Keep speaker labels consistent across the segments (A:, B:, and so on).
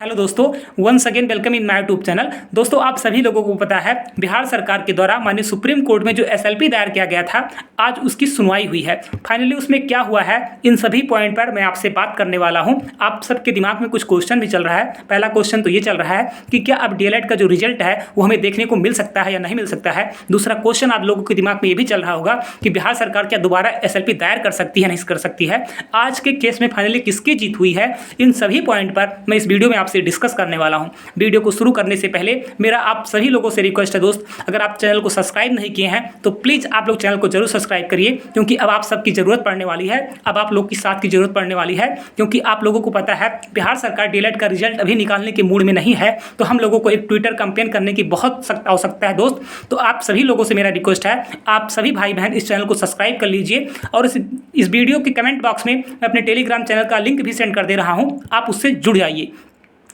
A: Hello दोस्तों, once again welcome in my YouTube channel. दोस्तों, आप सभी लोगों को पता है बिहार सरकार के द्वारा माननीय सुप्रीम कोर्ट में जो एसएलपी दायर किया गया था, आज उसकी सुनवाई हुई है। फाइनली उसमें क्या हुआ है, इन सभी पॉइंट पर मैं आपसे बात करने वाला हूं। आप सबके दिमाग में कुछ क्वेश्चन भी चल रहा है। पहला क्वेश्चन तो ये चल रहा है कि क्या अब डीएलएड का जो रिजल्ट है वो हमें देखने को मिल सकता है या नहीं मिल सकता है। दूसरा क्वेश्चन आप लोगों के दिमाग में ये भी चल रहा होगा कि बिहार सरकार क्या दोबारा एसएलपी दायर कर सकती है, नहीं कर सकती है। आज के केस में फाइनली किसकी जीत हुई है, इन सभी पॉइंट पर मैं इस वीडियो में आपसे डिस्कस करने वाला हूं। वीडियो को शुरू करने से पहले मेरा आप सभी लोगों से रिक्वेस्ट है दोस्त, अगर आप चैनल को सब्सक्राइब नहीं किए हैं तो प्लीज़ आप लोग चैनल को जरूर सब्सक्राइब करिए, क्योंकि अब आप सबकी ज़रूरत पड़ने वाली है। अब आप लोग की साथ की ज़रूरत पड़ने वाली है, क्योंकि आप लोगों को पता है बिहार सरकार डीएलएड का रिजल्ट अभी निकालने के मूड में नहीं है। तो हम लोगों को एक ट्विटर कैंपेन करने की बहुत सख्त आवश्यकता है दोस्त। तो आप सभी लोगों से मेरा रिक्वेस्ट है, आप सभी भाई बहन इस चैनल को सब्सक्राइब कर लीजिए और इस वीडियो के कमेंट बॉक्स में मैं अपने टेलीग्राम चैनल का लिंक भी सेंड कर दे रहा हूँ, आप उससे जुड़ जाइए।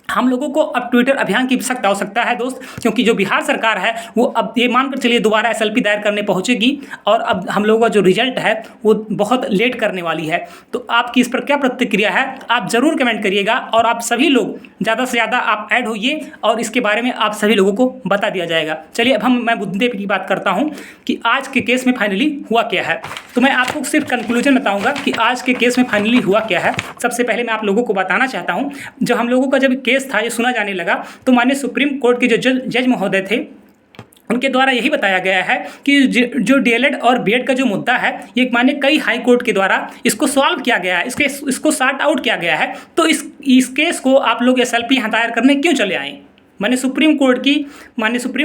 A: हम लोगों को अब ट्विटर अभियान की सख्त आवश्यकता है दोस्त, क्योंकि जो बिहार सरकार है वो अब ये मानकर चलिए दोबारा एसएलपी दायर करने पहुंचेगी और अब हम लोगों का जो रिजल्ट है वो बहुत लेट करने वाली है। तो आपकी इस पर क्या प्रतिक्रिया है, आप ज़रूर कमेंट करिएगा और आप सभी लोग ज़्यादा से ज़्यादा आप ऐड होइए और इसके बारे में आप सभी लोगों को बता दिया जाएगा। चलिए अब मैं मुद्दे की बात करता हूँ कि आज के केस में फाइनली हुआ क्या है। तो मैं आपको सिर्फ कंक्लूजन बताऊँगा कि आज के केस में फाइनली हुआ क्या है। सबसे पहले मैं आप लोगों को बताना चाहता हूँ, जब हम लोगों का जब केस था ये सुना जाने लगा तो माननीय सुप्रीम कोर्ट के जो जज महोदय थे उनके द्वारा यही बताया गया है कि जो डीएलएड और बीएड का जो मुद्दा है ये माने कई हाई कोर्ट के द्वारा इसको सॉल्व किया गया है, इसको सॉर्ट आउट किया गया है। तो इस केस को आप लोग एसएलपी यहाँ दायर करने क्यों चले आए। माननीय सुप्रीम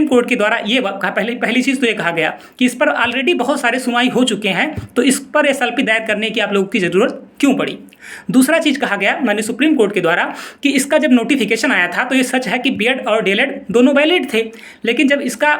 A: कोर्ट के द्वारा ये पहली चीज़ तो ये कहा गया कि इस पर ऑलरेडी बहुत सारे सुनवाई हो चुके हैं, तो इस पर एसएलपी दायर करने की आप लोगों की ज़रूरत क्यों पड़ी। दूसरा चीज़ कहा गया माननीय सुप्रीम कोर्ट के द्वारा कि इसका जब नोटिफिकेशन आया था तो ये सच है कि बीएड और डीएलएड दोनों वैलिड थे, लेकिन जब इसका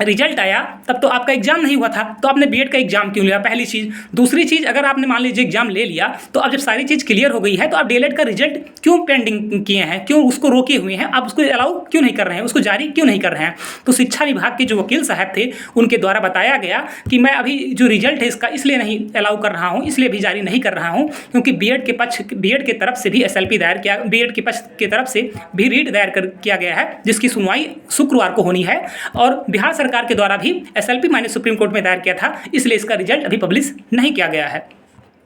A: रिजल्ट आया तब तो आपका एग्जाम नहीं हुआ था, तो आपने बीएड का एग्जाम क्यों लिया, पहली चीज़। दूसरी चीज़, अगर आपने मान लीजिए एग्जाम ले लिया तो अब जब सारी चीज़ क्लियर हो गई है तो आप डीएलएड का रिजल्ट क्यों पेंडिंग किए हैं, क्यों उसको रोके हुए हैं, आप उसको अलाउ क्यों नहीं कर रहे हैं, उसको जारी क्यों नहीं कर रहे हैं। तो शिक्षा विभाग के जो वकील साहब थे उनके द्वारा बताया गया कि मैं अभी जो रिजल्ट है इसका इसलिए नहीं अलाउ कर रहा हूँ, इसलिए भी जारी नहीं कर रहा हूँ क्योंकि बीएड के तरफ से भी एसएलपी दायर किया, बीएड के पक्ष की तरफ से भी रीट दायर किया गया है, जिसकी सुनवाई शुक्रवार को होनी है। और बिहार सरकार के द्वारा भी एसएलपी माननीय सुप्रीम कोर्ट में दायर किया था, इसलिए इसका रिजल्ट अभी पब्लिश नहीं किया गया है।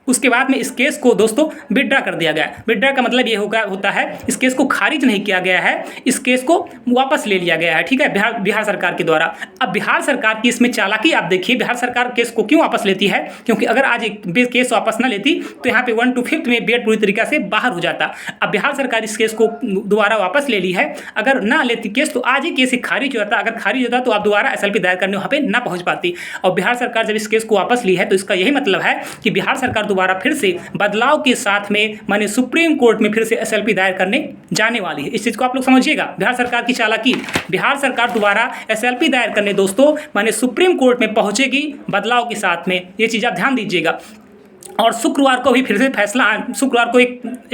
A: उसके बाद में इस केस को दोस्तों विड्रा कर दिया गया। विड्रा का मतलब ये होता है इस केस को खारिज नहीं किया गया है, इस केस को वापस ले लिया गया है, ठीक है, बिहार सरकार के द्वारा। अब बिहार सरकार की इसमें चालाकी आप देखिए, बिहार सरकार केस को क्यों वापस लेती है, क्योंकि अगर आज एक केस वापस ना लेती तो यहाँ पे 1 to 5th में बीएड पूरी तरीके से बाहर हो जाता। अब बिहार सरकार इस केस को दोबारा वापस ले ली है, अगर ना लेती केस तो आज ही केस खारिज हो जाता। अगर खारिज होता तो आप दोबारा एसएलपी दायर करने वहाँ पे ना पहुँच पाती। और बिहार सरकार जब इस केस को वापस ली है तो इसका यही मतलब है कि बिहार सरकार दोबारा फिर से बदलाव के साथ में माने सुप्रीम कोर्ट में फिर से एसएलपी दायर करने जाने वाली है। इस चीज को आप लोग समझिएगा, बिहार सरकार की चालाकी। बिहार सरकार दोबारा एसएलपी दायर करने दोस्तों माने सुप्रीम कोर्ट में पहुंचेगी बदलाव के साथ में, ये चीज आप ध्यान दीजिएगा। और शुक्रवार को भी फिर से फैसला, शुक्रवार को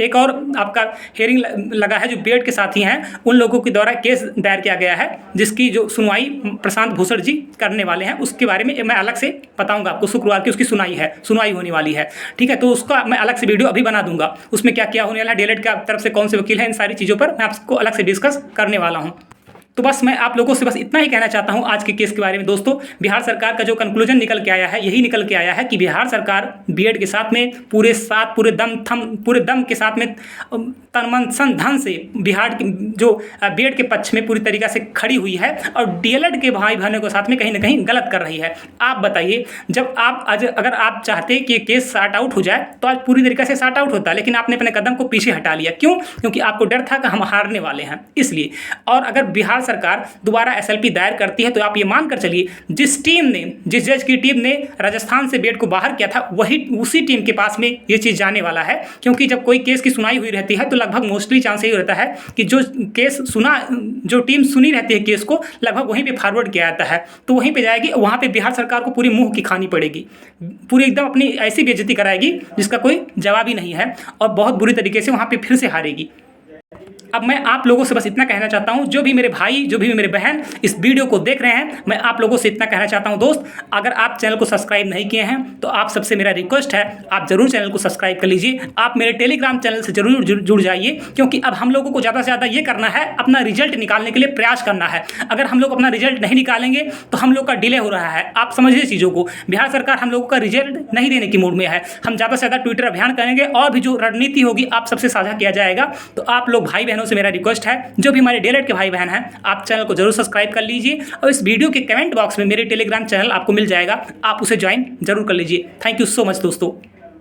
A: एक और आपका हेयरिंग लगा है, जो बीएड के साथी हैं उन लोगों के द्वारा केस दायर किया गया है, जिसकी जो सुनवाई प्रशांत भूषण जी करने वाले हैं। उसके बारे में मैं अलग से बताऊंगा आपको, शुक्रवार की उसकी सुनवाई होने वाली है, ठीक है। तो उसका मैं अलग से वीडियो अभी बना दूंगा, उसमें क्या क्या होने वाला है, डीएलएड की तरफ से कौन से वकील हैं, इन सारी चीज़ों पर मैं आपको अलग से डिस्कस करने वाला हूँ। तो बस मैं आप लोगों से बस इतना ही कहना चाहता हूं आज के केस के बारे में दोस्तों। बिहार सरकार का जो कंक्लूजन निकल के आया है, यही निकल के आया है कि बिहार सरकार बीएड के साथ में पूरे दम के साथ में तन मन धन से बिहार के जो बीएड के पक्ष में पूरी तरीके से खड़ी हुई है और डीएलएड के भाई बहनों के साथ में कहीं ना कहीं गलत कर रही है। आप बताइए, जब आप आज अगर आप चाहते कि केस सॉर्ट आउट हो जाए तो आज पूरी तरीके से सॉर्ट आउट होता, लेकिन आपने अपने कदम को पीछे हटा लिया। क्यों? क्योंकि आपको डर था कि हम हारने वाले हैं, इसलिए। और अगर बिहार सरकार दोबारा एसएलपी दायर करती है तो आप ये मान कर चलिए, जिस जज की टीम ने राजस्थान से बीएड को बाहर किया था उसी टीम के पास में ये चीज़ जाने वाला है। क्योंकि जब कोई केस की सुनाई हुई रहती है तो लगभग मोस्टली चांस यही रहता है कि जो टीम सुनी रहती है केस को लगभग वहीं पे फॉरवर्ड किया जाता है, तो वहीं पे जाएगी। वहाँ पे बिहार सरकार को पूरी मुंह की खानी पड़ेगी, पूरी एकदम अपनी ऐसी बेइज्जती कराएगी जिसका कोई जवाब ही नहीं है और बहुत बुरी तरीके से वहाँ पे फिर से हारेगी। अब मैं आप लोगों से बस इतना कहना चाहता हूँ, जो भी मेरे भाई, जो भी मेरे बहन इस वीडियो को देख रहे हैं, मैं आप लोगों से इतना कहना चाहता हूँ दोस्त, अगर आप चैनल को सब्सक्राइब नहीं किए हैं तो आप सबसे मेरा रिक्वेस्ट है, आप जरूर चैनल को सब्सक्राइब कर लीजिए। आप मेरे टेलीग्राम चैनल से जरूर जुड़ जाइए, क्योंकि अब हम लोगों को ज़्यादा से ज़्यादा ये करना है, अपना रिजल्ट निकालने के लिए प्रयास करना है। अगर हम लोग अपना रिजल्ट नहीं निकालेंगे तो हम लोग का डिले हो रहा है। आप समझिए चीज़ों को, बिहार सरकार हम लोगों का रिजल्ट नहीं देने की मूड में है। हम ज़्यादा से ज़्यादा ट्विटर अभियान करेंगे और भी जो रणनीति होगी आप सबसे साझा किया जाएगा। तो आप लोग भाई बहनों से मेरा रिक्वेस्ट है, जो भी हमारे डीएलएड के भाई बहन हैं, आप चैनल को जरूर सब्सक्राइब कर लीजिए और इस वीडियो के कमेंट बॉक्स में मेरे टेलीग्राम चैनल आपको मिल जाएगा, आप उसे ज्वाइन जरूर कर लीजिए। थैंक यू सो मच दोस्तों।